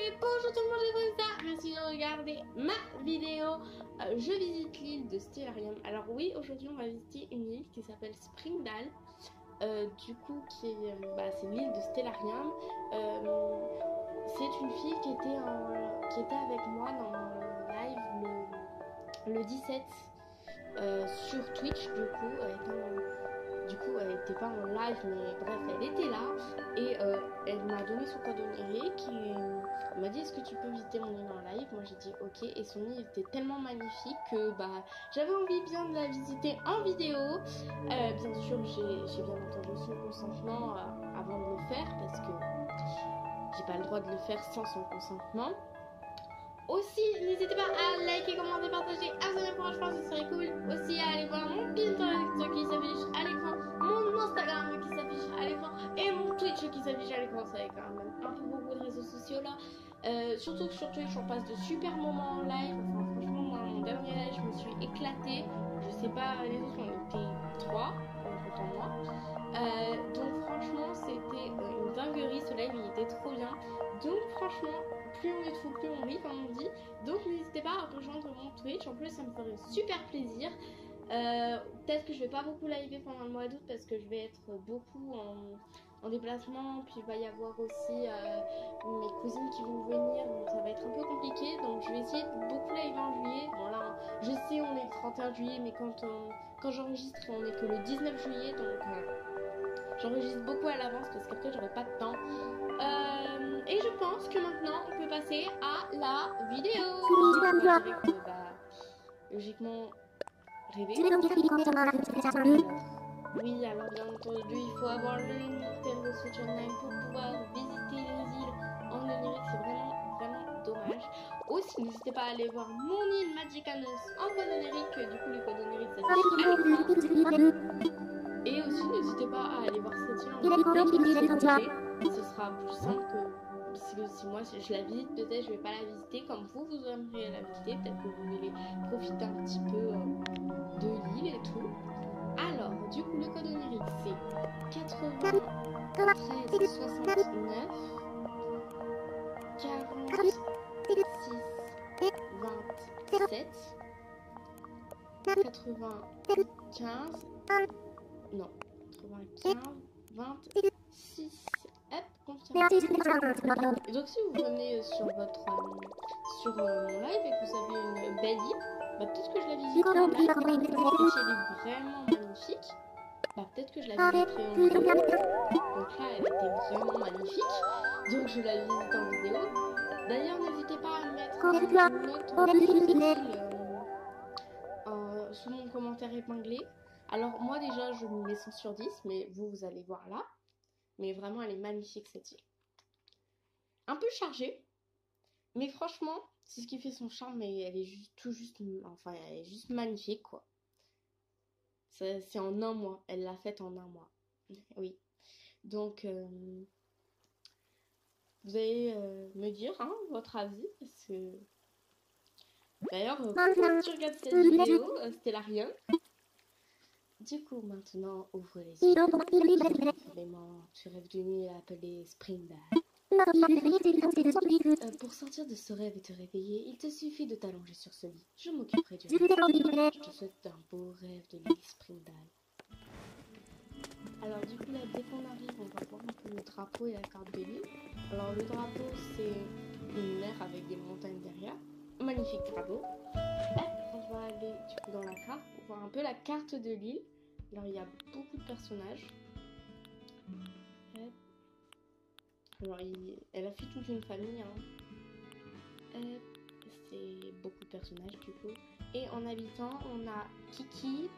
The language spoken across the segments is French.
Bonjour tout le monde, c'est ça. Merci de regarder ma vidéo. Je visite l'île de Stellarium. Alors oui, aujourd'hui on va visiter une île qui s'appelle Springdale. Du coup, c'est l'île de Stellarium. C'est une fille qui était avec moi dans mon live le 17 sur Twitch. Elle n'était pas en live, mais bref, elle était là et elle m'a donné son code onirique. Elle m'a dit est-ce que tu peux visiter mon île en live? Moi j'ai dit ok, et son île était tellement magnifique que j'avais envie bien de la visiter en vidéo. Bien sûr, j'ai bien entendu son consentement avant de le faire parce que j'ai pas le droit de le faire sans son consentement. Aussi, n'hésitez pas à liker, commenter, partager, abonner pour je pense que ce serait cool. Aussi, à aller voir mon Pinterest qui s'affiche à l'écran, mon Instagram qui s'affiche à l'écran et mon Twitch qui s'affiche à l'écran. Ça va quand même un peu beaucoup de réseaux sociaux là. Surtout que sur Twitch, on passe de super moments en live. Enfin, franchement, moi, mon dernier live, je me suis éclatée. Je sais pas, les autres, on était 3, en comptant moi. Donc, franchement, c'était une dinguerie. Ce live, il était trop bien. Donc, franchement, plus on est de fou, plus on rit, comme on dit. Donc n'hésitez pas à rejoindre mon Twitch. En plus ça me ferait super plaisir. Peut-être que je vais pas beaucoup liver pendant le mois d'août parce que je vais être beaucoup en déplacement. Puis il va y avoir aussi mes cousines qui vont venir. Donc ça va être un peu compliqué. Donc je vais essayer de beaucoup live en juillet. Bon là je sais on est le 31 juillet, mais quand j'enregistre on est que le 19 juillet. Donc j'enregistre beaucoup à l'avance parce qu'après j'aurai pas de temps. Et je pense que maintenant on peut passer à la vidéo. Logiquement rêver. Oui, alors bien entendu il faut avoir le Switch Online pour pouvoir visiter les îles en onirique. C'est vraiment dommage. Aussi n'hésitez pas à aller voir mon île Magicanos en code onirique. Du coup le code onirique s'affiche à l'écran. Et aussi n'hésitez pas à aller voir cette île en ce sera plus simple que si moi je la visite. Peut-être je vais pas la visiter comme vous aimeriez la visiter. Peut-être que vous voulez profiter un petit peu de l'île et tout. Alors du coup le code onirique c'est 93 69 46 27 95 non 95 26. Hop, confirme. Et donc si vous venez sur mon live et que vous avez une belle île, peut-être que je la visiterai en live. Si elle est vraiment magnifique, peut-être que je la visiterai en vidéo. Donc là elle était vraiment magnifique, donc je la visite en vidéo. D'ailleurs n'hésitez pas à mettre une note sous mon commentaire épinglé. Alors moi déjà je me mets 100 sur 10, mais vous allez voir là. Mais vraiment elle est magnifique cette île. Un peu chargée, mais franchement c'est ce qui fait son charme. Mais elle est elle est juste magnifique quoi. C'est en un mois, elle l'a faite en un mois. Oui. Donc vous allez me dire votre avis, parce que d'ailleurs quand tu regardes cette vidéo Stellarium. Du coup, maintenant, ouvre les yeux. Vraiment, tu rêves d'une île appelée Springdale. Pour sortir de ce rêve et te réveiller, il te suffit de t'allonger sur ce lit. Je m'occuperai du reste. Je te souhaite un beau rêve de l'île Springdale. Alors du coup, là, dès qu'on arrive, on va voir un peu le drapeau et la carte de l'île. Alors le drapeau, c'est une mer avec des montagnes derrière. Magnifique drapeau. On va aller du coup dans la carte pour voir un peu la carte de l'île. Alors il y a beaucoup de personnages. Alors elle a fait toute une famille. C'est beaucoup de personnages du coup. Et en habitant, on a Kiki,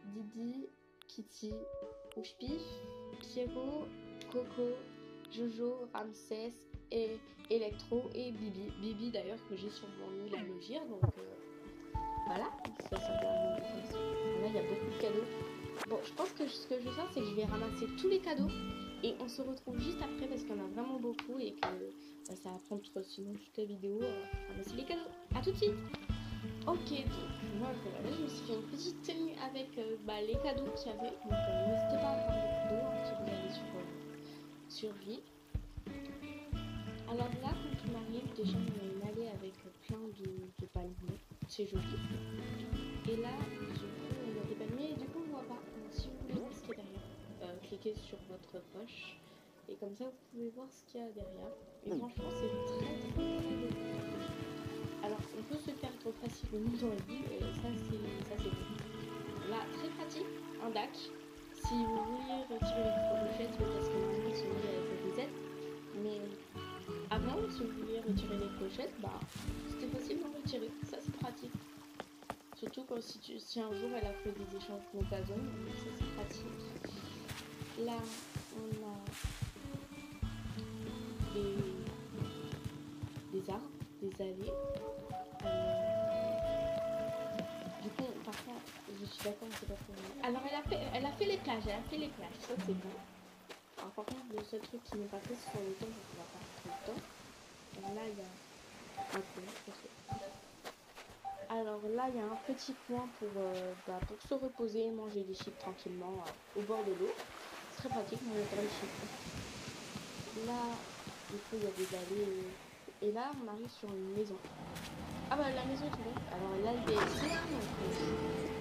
Didi, Kitty, Ouchpif, Pierrot, Coco, Jojo, Ramsès et Electro et Bibi. Bibi d'ailleurs que j'ai sur mon île à logir. Donc voilà, ça là il y a beaucoup de cadeaux. Bon, je pense que ce que je vais faire, c'est que je vais ramasser tous les cadeaux et on se retrouve juste après parce qu'il y en a vraiment beaucoup et que ça va prendre sinon toute la vidéo à ramasser les cadeaux. A tout de suite. Ok, donc moi je me suis fait une petite tenue avec les cadeaux qu'il y avait. Donc n'hésitez pas à prendre des cadeaux si vous allez sur l'île. Alors là, quand on arrive, déjà c'est joli. Et là, il y a des palmiers, et du coup, on voit pas. Si vous voulez voir ce qu'il y a derrière, cliquez sur votre poche. Et comme ça, vous pouvez voir ce qu'il y a derrière. Et franchement, c'est très beau. Alors, on peut se perdre facilement dans la ville, et ça, c'est bon. Là, très pratique, un DAC. Si vous vouliez retirer les clochettes, parce que maintenant, ils sont mis avec le reset. Mais avant, si vous vouliez retirer les clochettes, bah, c'était facile d'en retirer. Ça, c'est pratique. Surtout quand si un jour elle a fait des échanges d'occasion, ça c'est pratique. Là, on a des arbres, des allées. Du coup, par contre, je suis d'accord, c'est pas pour moi. Alors, elle a fait les plages, ça c'est bon. Alors, par contre, le seul truc qui n'est pas fait, c'est sur le temps, donc on va pas faire le temps. Alors là, il y a un peu, alors là, il y a un petit coin pour se reposer et manger des chips tranquillement au bord de l'eau. C'est très pratique, moi j'adore les chips. Là, du coup, il y a des allées. Et là, on arrive sur une maison. Ah bah, la maison est ouverte. Alors là, elle est DLC, donc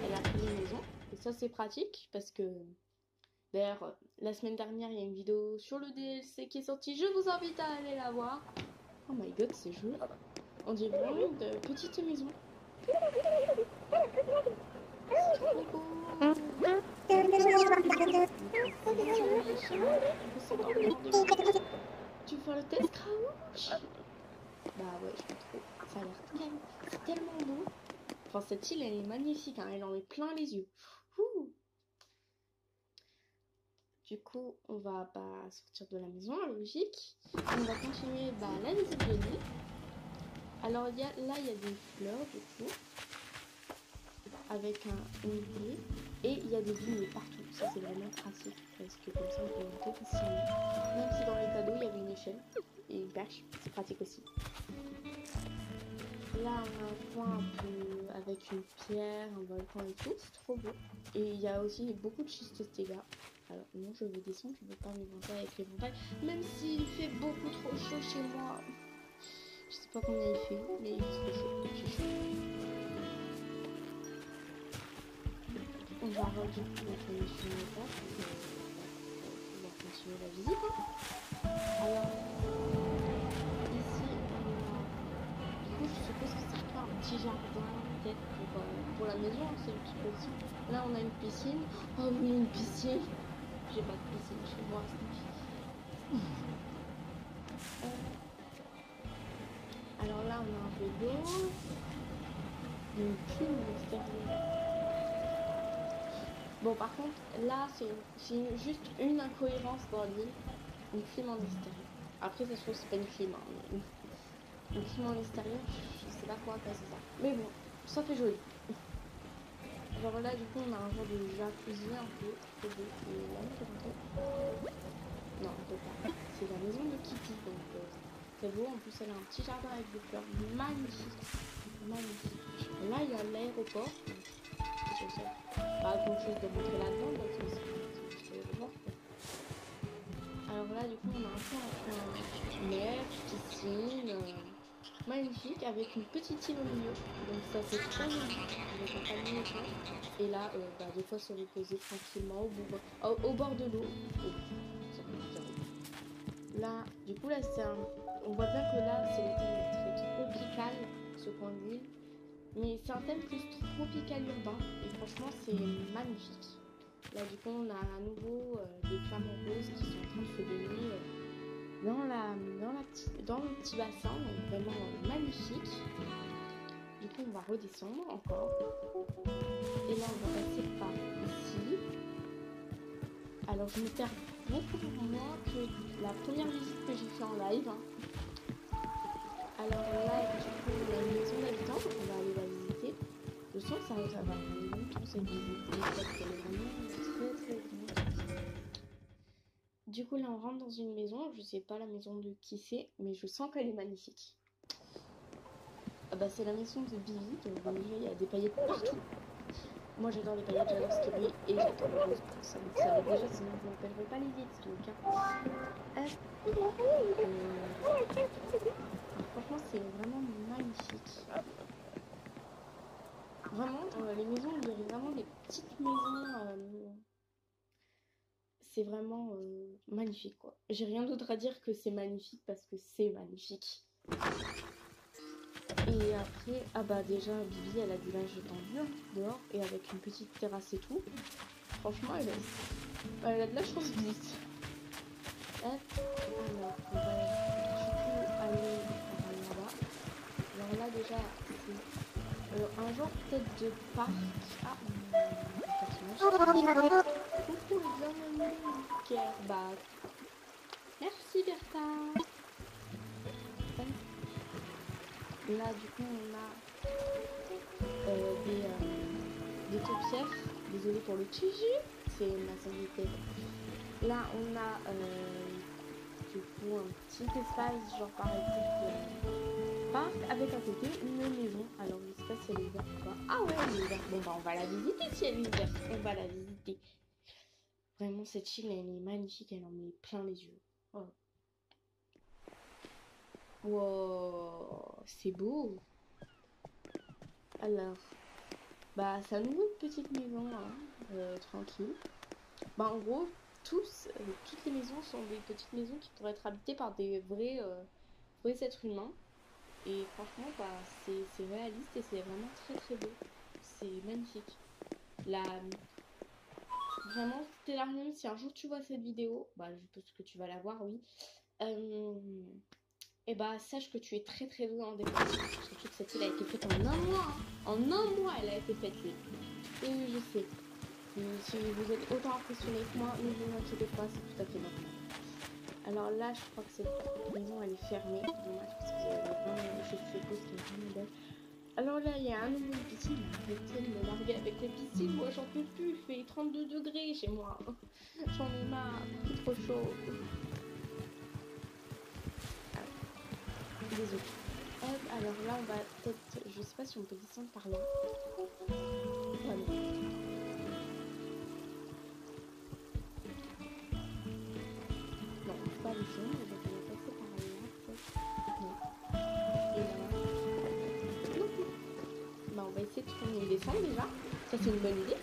elle a pris une maison. Et ça, c'est pratique parce que... D'ailleurs, la semaine dernière, il y a une vidéo sur le DLC qui est sortie. Je vous invite à aller la voir. Oh my god, c'est joli. On dirait vraiment une petite maison. Trop beau. Tu veux faire le test, Craouch? Bah ouais, je trouve. Ça a l'air calme. C'est tellement beau. Enfin, cette île, elle est magnifique. Hein. Elle en met plein les yeux. Ouh. Du coup, on va sortir de la maison, logique. On va continuer la visite de l'île. Alors, là, il y a des fleurs, du coup. Avec une grille. Et il y a des vignes partout. Ça, c'est vraiment pratique. Parce que comme ça, on peut monter facilement. Même si dans les cadeaux, il y avait une échelle. Et une perche. C'est pratique aussi. Là, on a un coin un peu avec une pierre, un volcan et tout. C'est trop beau. Et il y a aussi beaucoup de schistostega. Alors, non, je vais descendre. Je ne veux pas m'éventer avec l'éventail. Même s'il fait beaucoup trop chaud chez moi. Je sais pas combien il fait. Mais il fait trop chaud. J'ai chaud. On va retourner sur le pas pour pouvoir continuer la visite. Hein. Alors, ici, du coup, je suppose que c'est un petit jardin, peut-être pour la maison, hein, c'est une petite piscine. Là, on a une piscine. Oh oui, une piscine. J'ai pas de piscine chez moi, alors là, on a un peu d'eau. Une clim extérieure. Bon, par contre, là, c'est juste une incohérence dans l'île. Une clim en extérieur. Après, ça se trouve, c'est pas une clim. Hein, mais une clim en extérieur, je sais pas quoi passer ça. Mais bon, ça fait joli. Genre là, du coup, on a un genre de jacuzzi un peu. Et là, on peut rentrer. Non, on peut pas. C'est la maison de Kitty, donc c'est beau. En plus, elle a un petit jardin avec des fleurs magnifiques. Magnifique. Là, il y a l'aéroport. Pas grand chose de montrer là-dedans, donc c'est l'aéroport. Alors là, du coup, on a un peu une mer, piscine, magnifique, avec une petite île au milieu. Donc ça fait très joli, avec un palmier et tout. Et là, des fois, se reposer tranquillement au bord de l'eau. Là, du coup, là, on voit bien que là, c'est le thème très tropical, ce coin de l'île. Mais c'est un thème plus tropical urbain et franchement c'est magnifique. Là du coup on a à nouveau des flamants roses qui sont en train de se baigner dans le petit bassin, donc vraiment magnifique. Du coup on va redescendre encore. Et là on va passer par ici. Alors je me perds beaucoup moins que la première visite que j'ai fait en live. Hein. Alors là du coup on a une maison d'habitants, donc on va aller la visiter. Je sens que ça va prendre longtemps cette visite, parce qu'elle est vraiment très grande. Du coup là on rentre dans une maison, je sais pas la maison de qui c'est, mais je sens qu'elle est magnifique. Ah bah c'est la maison de Bibi, donc déjà il y a des paillettes partout. Moi j'adore les paillettes, j'adore ce qui brille et j'adore le rose pour ça. Donc ça déjà sinon je m'appellerai pas les vides donc franchement c'est vraiment magnifique. c'est vraiment magnifique quoi. J'ai rien d'autre à dire que c'est magnifique parce que c'est magnifique. Et après, ah bah déjà Bibi elle a du linge tendu dehors et avec une petite terrasse et tout. Franchement elle a de la chance vite. Alors on va du coup aller là-bas. Alors là déjà c'est un genre peut-être de parc. Ah coucou et bienvenue Kerbat. Merci Bertha. Là du coup on a des topières. Désolée pour le tuju, c'est ma sanité. Là on a du coup un petit espace genre par exemple parc avec à côté une maison. Alors je sais pas si elle est ouverte ou pas. Ah ouais elle est ouverte. Bon bah on va la visiter si elle est ouverte. On va la visiter. Vraiment cette île elle est magnifique, elle en met plein les yeux. Oh. Wow, c'est beau. Alors, bah c'est à nouveau une petite maison, hein, tranquille. Bah en gros, toutes les maisons sont des petites maisons qui pourraient être habitées par des vrais êtres humains. Et franchement, bah c'est réaliste et c'est vraiment très très beau. C'est magnifique. La... Vraiment, Stellarium, si un jour tu vois cette vidéo, bah je pense que tu vas la voir, oui. Et bah sache que tu es très très doué en décoration. Surtout que cette île a été faite en un mois. Hein. En un mois elle a été faite l'île. Et oui je sais. Et si vous êtes autant impressionné que moi, ne vous inquiétez pas, c'est tout à fait normal. Alors là je crois que cette maison elle est fermée. Dommage parce que je suppose qu'elle est vraiment belle. Alors là il y a un nouveau piscine. Arrêtez de me larguer avec les piscines. Moi j'en peux plus. Il fait 32 degrés chez moi. J'en ai marre. C'est trop chaud. Désolée. Alors là, on va peut-être... Je sais pas si on peut descendre par là. Ah non. Non, on peut pas descendre. Donc on va passer par là, peut-être. Non. Et là. Non. Bah, on va essayer de trouver une descente déjà. Ça, c'est une bonne idée.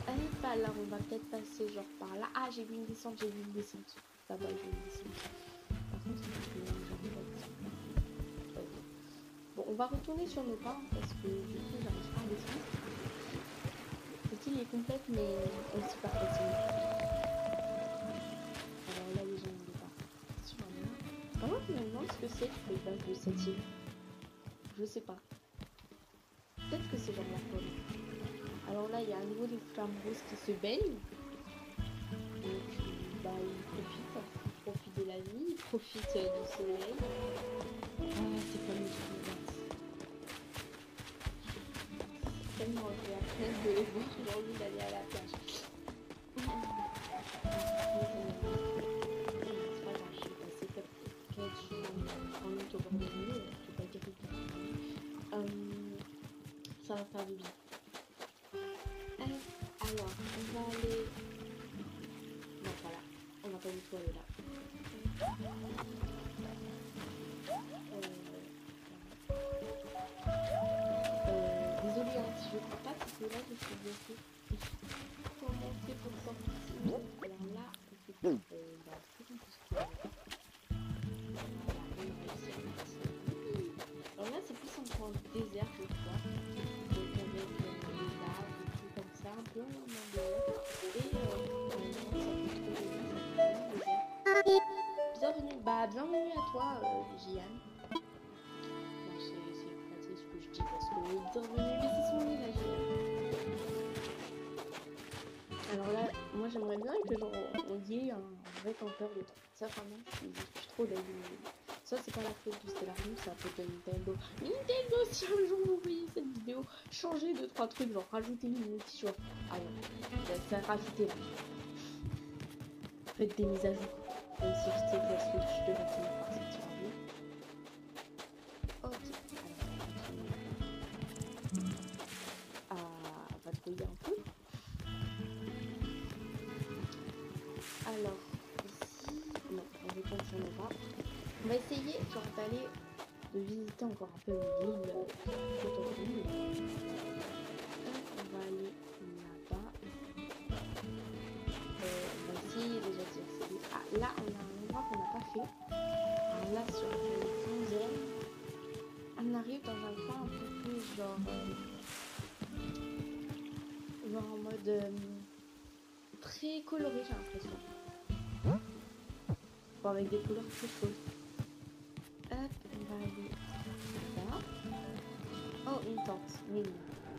Allez, bah, alors on va peut-être passer genre par là. Ah, j'ai vu une descente, Là-bas, j'ai vu une descente. Par contre, j'arrive à descendre. Bon, on va retourner sur nos pas parce que du coup j'arrive pas à descendre. Cette île est complète mais on se perd facilement. Alors là les gens ne pas. Vraiment je me demande ce que c'est le base de cette île. Je sais pas. Peut-être que c'est genre la folle. Alors là il y a à nouveau des flammes roses qui se baignent. Et puis bah ils profitent de la vie, ils profitent du soleil. Ah c'est comme le truc. Tellement agréable de les voir, j'ai envie d'aller à la plage. C'est pas grave, je vais passer quelques jours en août au bord de l'île, je vais pas dire ça va faire du bien. Alors, on va aller... Non, voilà, on va pas du tout aller là. Désolée, hein, si je ne crois pas que c'est là que je suis bloquée. Comment c'est pour sortir? Alors là, c'est on peut se alors là, c'est plus un coin désert, je crois. Donc avec des arbres, des trucs comme ça, un peu en dehors. Et bienvenue à toi, Jian. C'est éclaté ce que je dis parce que bienvenue, mais c'est son nez là, Jian. Alors là, moi j'aimerais bien que genre on y ait un vrai campeur dedans. Ça vraiment, je suis trop d'avis. Ça c'est pas la faute du Stellarium, c'est la faute de Nintendo. Nintendo, si un jour vous voyez cette vidéo, changez 2-3 trucs, genre rajoutez une multi-shop. Ah non, ça rajoutez. Faites des mises à jour. Même si je sais que la Switch devrait finir par sortir en vie. Ok, alors va drouiller un peu. Alors, ici, non, on retourne sur nos pas. On va essayer genre d'aller de visiter encore un peu l'île autochtone. On va aller là-bas. On va essayer filles et déjà d'y accéder. Ah, là, on a un endroit qu'on n'a pas fait. Alors là, sur le 15e, on arrive dans un coin un peu plus genre en mode très coloré, j'ai l'impression. Bon, avec des couleurs très chaudes. Hop, on va aller là. Oh, une tente. Oui.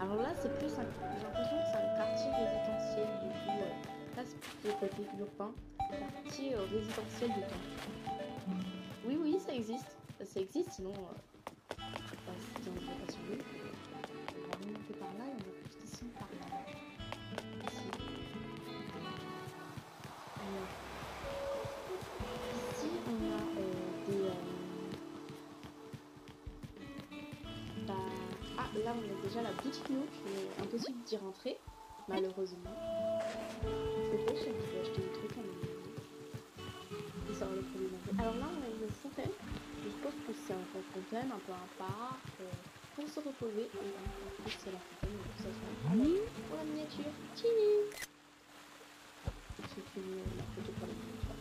Alors là, c'est plus un... J'ai l'impression que c'est un quartier résidentiel du coup. Là, c'est plus le côté urbain. Quartier résidentiel de tente. Oui, oui, ça existe. Ça existe, sinon... si on ne veut pas sur lui. On va remonter par là et on va plus descendre par là. Ici. Ici, on a des... Ah, là, on a déjà la boutique Nook, mais impossible d'y rentrer, malheureusement. C'est fait, je vais acheter des trucs à mon avis. Et ça va le premier. Alors là, on a une fontaine. Je suppose que c'est un fontaine, un peu un parc, pour se reposer. Et en plus, c'est la fontaine, donc ça se voit. Pour la miniature. Tini. J'ai fait la photo pour la miniature.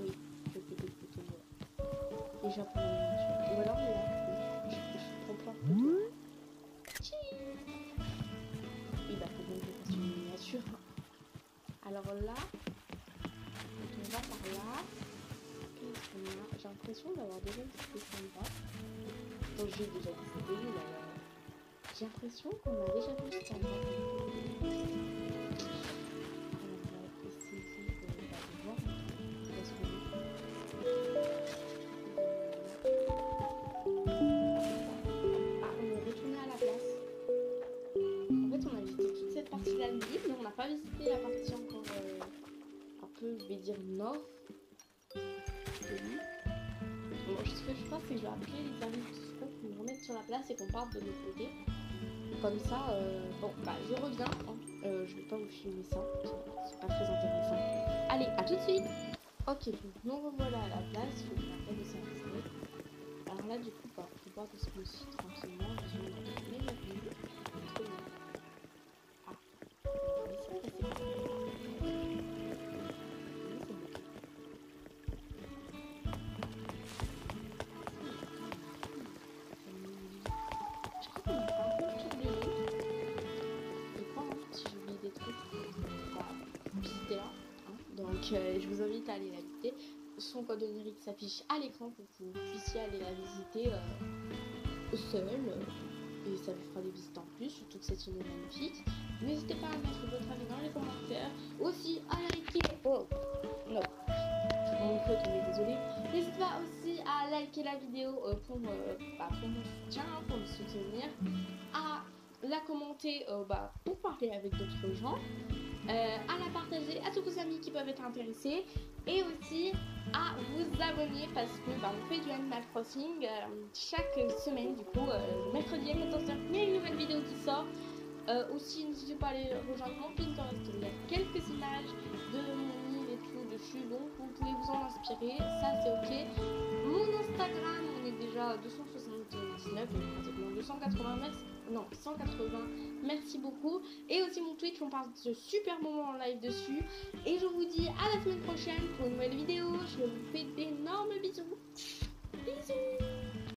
Oui, je fais des photos déjà pour la miniature. Ou alors là, je prends plein de photos. Oui, bah, faut bien que je fasse une miniature. Alors là, quand on va par là, qu'est-ce qu'on a? J'ai l'impression d'avoir déjà visité cet endroit. Donc j'ai déjà visité, mais j'ai l'impression qu'on a déjà vu cet endroit. On va essayer de voir où est-ce qu'on est. Ah, on est retourné à la place. En fait, on a visité toute cette partie-là de l'île, mais on n'a pas visité la partie encore un peu, je vais dire, nord de l'île. Bon, ce que je pense, c'est que je vais appeler les services de secours pour nous remettre sur la place et qu'on parte de l'autre côté. Comme ça, bon, bah, je reviens. Hein. Je vais pas vous filmer ça, c'est pas très intéressant. Allez, à tout de suite. Ok, donc nous revoilà à la place, il faut que j'appelle le service. Alors là, du coup, bah, on peut voir de ce coup-ci tranquillement. Je vais retourner la ville. Ah, oui, c'est vrai, c'est bon. Je crois qu'on a pas un peu le tour de l'île. Je crois, hein, si j'ai oublié des trucs, on va visiter là. Hein. Donc, je vous invite à aller la visiter. Son code onirique s'affiche à l'écran pour que vous puissiez aller la visiter seul. Et ça vous fera des visites en plus, surtout que c'est une île magnifique. N'hésitez pas à mettre votre avis dans les commentaires. Aussi à liker. Oh, non. Mon micro est tombé, désolé. N'hésitez pas aussi à liker la vidéo pour mon soutien, pour me soutenir. À la commenter pour parler avec d'autres gens. À la partager à tous vos amis qui peuvent être intéressés. Et aussi à vous abonner parce que on fait du Animal Crossing chaque semaine. Du coup, le mercredi à 14h, il y a une nouvelle vidéo qui sort. Aussi, n'hésitez pas à aller rejoindre mon Pinterest. Il y a quelques images de mon île et tout dessus, donc vous pouvez vous en inspirer. Ça, c'est ok. Mon Instagram, on est déjà à 279, donc pratiquement 280. Merci. Non, 180. Merci beaucoup. Et aussi mon Twitch, on passe de super moments en live dessus. Et je vous dis à la semaine prochaine pour une nouvelle vidéo. Je vous fais d'énormes bisous. Bisous.